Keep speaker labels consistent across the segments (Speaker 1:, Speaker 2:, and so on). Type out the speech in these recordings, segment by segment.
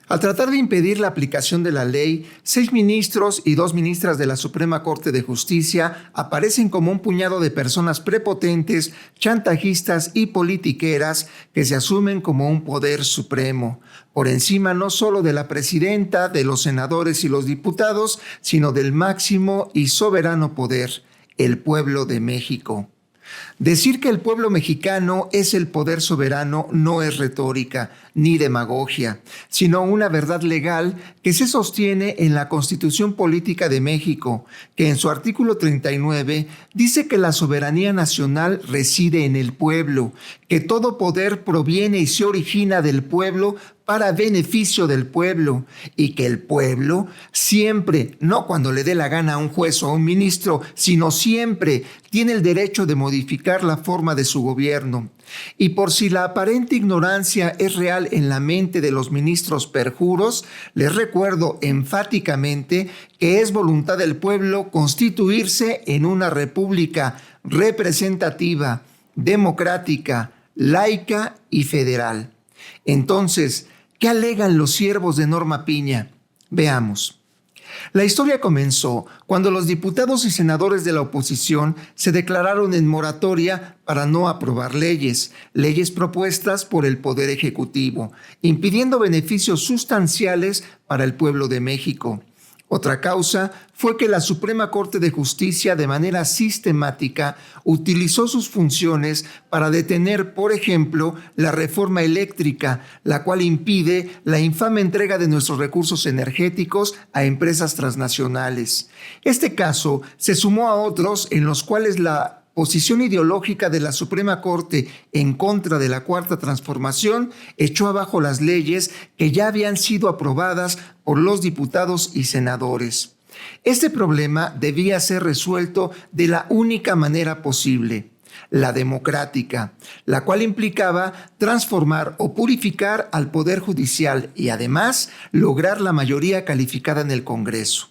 Speaker 1: Al tratar de impedir la aplicación de la ley, 6 ministros y 2 ministras de la Suprema Corte de Justicia aparecen como un puñado de personas prepotentes, chantajistas y politiqueras que se asumen como un poder supremo, por encima no solo de la presidenta, de los senadores y los diputados, sino del máximo y soberano poder, el pueblo de México. Decir que el pueblo mexicano es el poder soberano no es retórica ni demagogia, sino una verdad legal que se sostiene en la Constitución Política de México, que en su artículo 39 dice que la soberanía nacional reside en el pueblo, que todo poder proviene y se origina del pueblo para beneficio del pueblo, y que el pueblo siempre, no cuando le dé la gana a un juez o a un ministro, sino siempre tiene el derecho de modificar la forma de su gobierno. Y por si la aparente ignorancia es real en la mente de los ministros perjuros, les recuerdo enfáticamente que es voluntad del pueblo constituirse en una república representativa, democrática, laica y federal. Entonces, ¿qué alegan los siervos de Norma Piña? Veamos. La historia comenzó cuando los diputados y senadores de la oposición se declararon en moratoria para no aprobar leyes propuestas por el Poder Ejecutivo, impidiendo beneficios sustanciales para el pueblo de México. Otra causa fue que la Suprema Corte de Justicia de manera sistemática utilizó sus funciones para detener, por ejemplo, la reforma eléctrica, la cual impide la infame entrega de nuestros recursos energéticos a empresas transnacionales. Este caso se sumó a otros en los cuales la posición ideológica de la Suprema Corte en contra de la Cuarta Transformación echó abajo las leyes que ya habían sido aprobadas por los diputados y senadores. Este problema debía ser resuelto de la única manera posible, la democrática, la cual implicaba transformar o purificar al Poder Judicial y además lograr la mayoría calificada en el Congreso.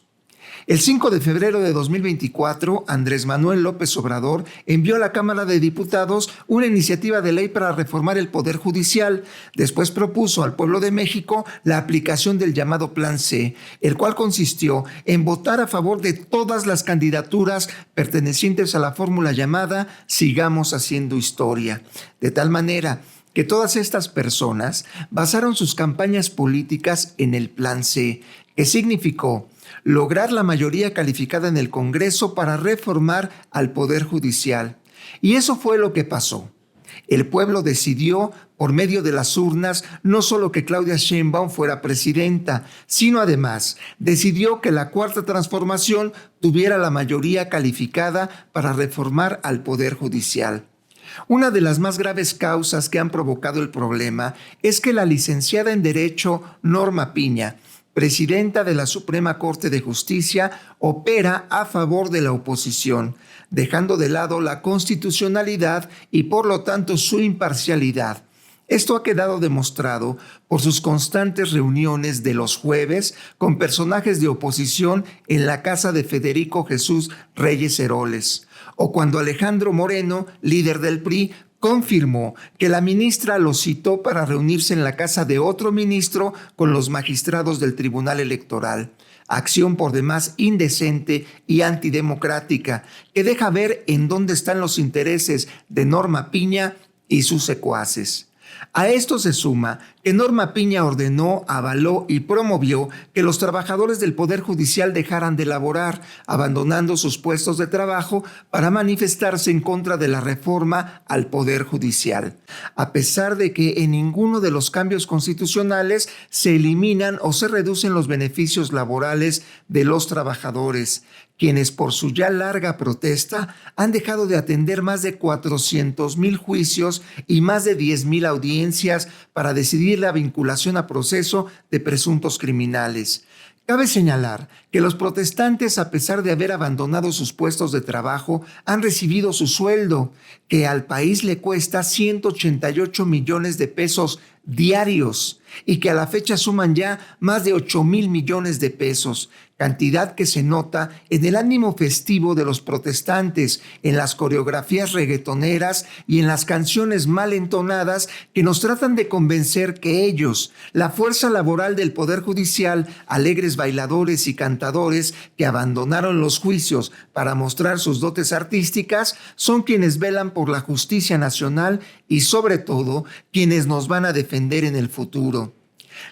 Speaker 1: El 5 de febrero de 2024, Andrés Manuel López Obrador envió a la Cámara de Diputados una iniciativa de ley para reformar el Poder Judicial. Después propuso al pueblo de México la aplicación del llamado Plan C, el cual consistió en votar a favor de todas las candidaturas pertenecientes a la fórmula llamada Sigamos Haciendo Historia. De tal manera que todas estas personas basaron sus campañas políticas en el Plan C, que significó lograr la mayoría calificada en el Congreso para reformar al Poder Judicial. Y eso fue lo que pasó. El pueblo decidió, por medio de las urnas, no solo que Claudia Sheinbaum fuera presidenta, sino además decidió que la Cuarta Transformación tuviera la mayoría calificada para reformar al Poder Judicial. Una de las más graves causas que han provocado el problema es que la licenciada en Derecho Norma Piña, presidenta de la Suprema Corte de Justicia, opera a favor de la oposición, dejando de lado la constitucionalidad y por lo tanto su imparcialidad. Esto ha quedado demostrado por sus constantes reuniones de los jueves con personajes de oposición en la casa de Federico Jesús Reyes Heroles, o cuando Alejandro Moreno, líder del PRI, confirmó que la ministra lo citó para reunirse en la casa de otro ministro con los magistrados del Tribunal Electoral. Acción por demás indecente y antidemocrática que deja ver en dónde están los intereses de Norma Piña y sus secuaces. A esto se suma que Norma Piña ordenó, avaló y promovió que los trabajadores del Poder Judicial dejaran de laborar, abandonando sus puestos de trabajo para manifestarse en contra de la reforma al Poder Judicial, a pesar de que en ninguno de los cambios constitucionales se eliminan o se reducen los beneficios laborales de los trabajadores, quienes por su ya larga protesta han dejado de atender más de 400,000 juicios y más de 10,000 audiencias para decidir la vinculación a proceso de presuntos criminales. Cabe señalar que los protestantes, a pesar de haber abandonado sus puestos de trabajo, han recibido su sueldo, que al país le cuesta 188 millones de pesos diarios y que a la fecha suman ya más de 8,000 millones de pesos, cantidad que se nota en el ánimo festivo de los protestantes, en las coreografías reggaetoneras y en las canciones mal entonadas que nos tratan de convencer que ellos, la fuerza laboral del Poder Judicial, alegres bailadores y cantadores que abandonaron los juicios para mostrar sus dotes artísticas, son quienes velan por la justicia nacional y sobre todo quienes nos van a defender en el futuro.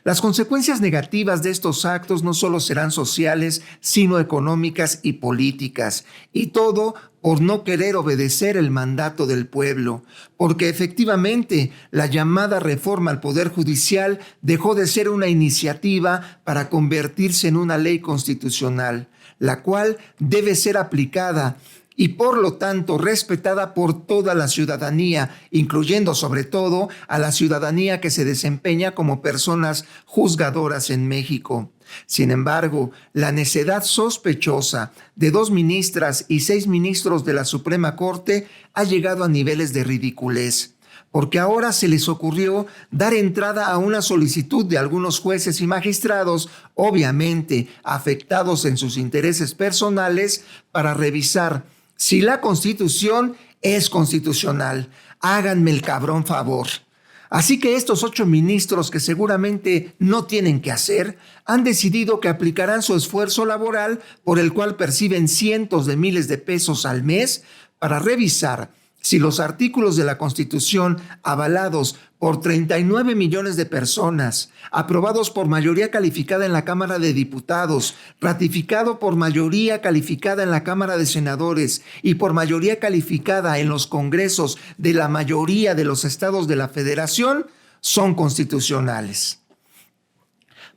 Speaker 1: Las consecuencias negativas de estos actos no solo serán sociales, sino económicas y políticas, y todo por no querer obedecer el mandato del pueblo, porque efectivamente la llamada reforma al Poder Judicial dejó de ser una iniciativa para convertirse en una ley constitucional, la cual debe ser aplicada y por lo tanto respetada por toda la ciudadanía, incluyendo sobre todo a la ciudadanía que se desempeña como personas juzgadoras en México. Sin embargo, la necedad sospechosa de 2 ministras y 6 ministros de la Suprema Corte ha llegado a niveles de ridiculez, porque ahora se les ocurrió dar entrada a una solicitud de algunos jueces y magistrados, obviamente afectados en sus intereses personales, para revisar si la Constitución es constitucional. Háganme el cabrón favor. Así que estos 8 ministros, que seguramente no tienen que hacer, han decidido que aplicarán su esfuerzo laboral, por el cual perciben cientos de miles de pesos al mes, para revisar si los artículos de la Constitución, avalados por 39 millones de personas, aprobados por mayoría calificada en la Cámara de Diputados, ratificado por mayoría calificada en la Cámara de Senadores y por mayoría calificada en los congresos de la mayoría de los estados de la Federación, son constitucionales.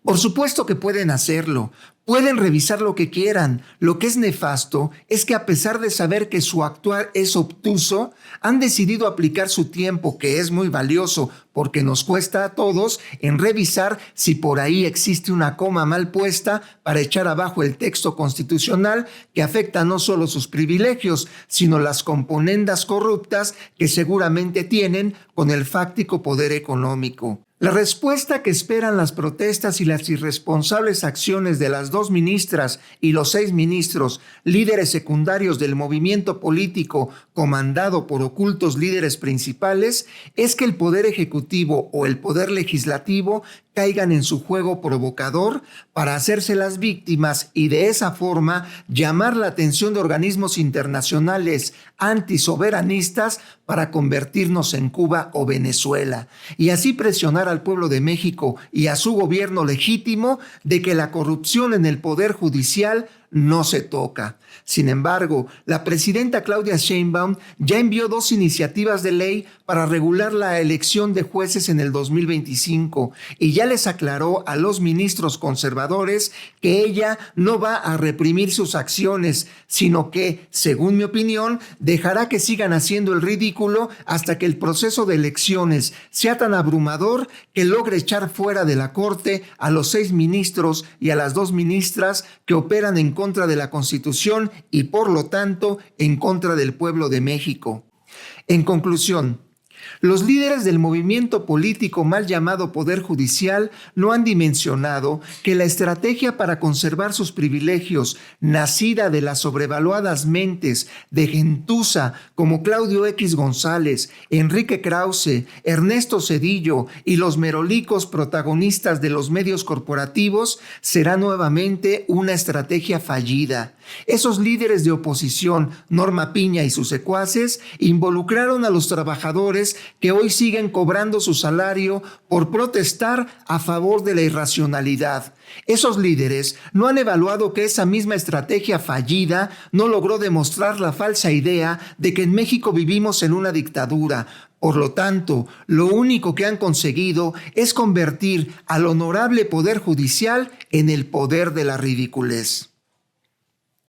Speaker 1: Por supuesto que pueden hacerlo, pueden revisar lo que quieran. Lo que es nefasto es que, a pesar de saber que su actuar es obtuso, han decidido aplicar su tiempo, que es muy valioso porque nos cuesta a todos, en revisar si por ahí existe una coma mal puesta para echar abajo el texto constitucional que afecta no solo sus privilegios, sino las componendas corruptas que seguramente tienen con el fáctico poder económico. La respuesta que esperan las protestas y las irresponsables acciones de las 2 ministras y los 6 ministros, líderes secundarios del movimiento político comandado por ocultos líderes principales, es que el Poder Ejecutivo o el Poder Legislativo caigan en su juego provocador para hacerse las víctimas y de esa forma llamar la atención de organismos internacionales antisoberanistas para convertirnos en Cuba o Venezuela, y así presionar al pueblo de México y a su gobierno legítimo de que la corrupción en el Poder Judicial no se toca. Sin embargo, la presidenta Claudia Sheinbaum ya envió 2 iniciativas de ley para regular la elección de jueces en el 2025 y ya les aclaró a los ministros conservadores que ella no va a reprimir sus acciones, sino que, según mi opinión, dejará que sigan haciendo el ridículo hasta que el proceso de elecciones sea tan abrumador que logre echar fuera de la Corte a los 6 ministros y a las 2 ministras que operan en contra de la Constitución y, por lo tanto, en contra del pueblo de México. En conclusión, los líderes del movimiento político mal llamado Poder Judicial no han dimensionado que la estrategia para conservar sus privilegios, nacida de las sobrevaluadas mentes de gentuza como Claudio X González, Enrique Krause, Ernesto Zedillo y los merolicos protagonistas de los medios corporativos, será nuevamente una estrategia fallida. Esos líderes de oposición, Norma Piña y sus secuaces, involucraron a los trabajadores que hoy siguen cobrando su salario por protestar a favor de la irracionalidad. Esos líderes no han evaluado que esa misma estrategia fallida no logró demostrar la falsa idea de que en México vivimos en una dictadura. Por lo tanto, lo único que han conseguido es convertir al honorable Poder Judicial en el poder de la ridiculez.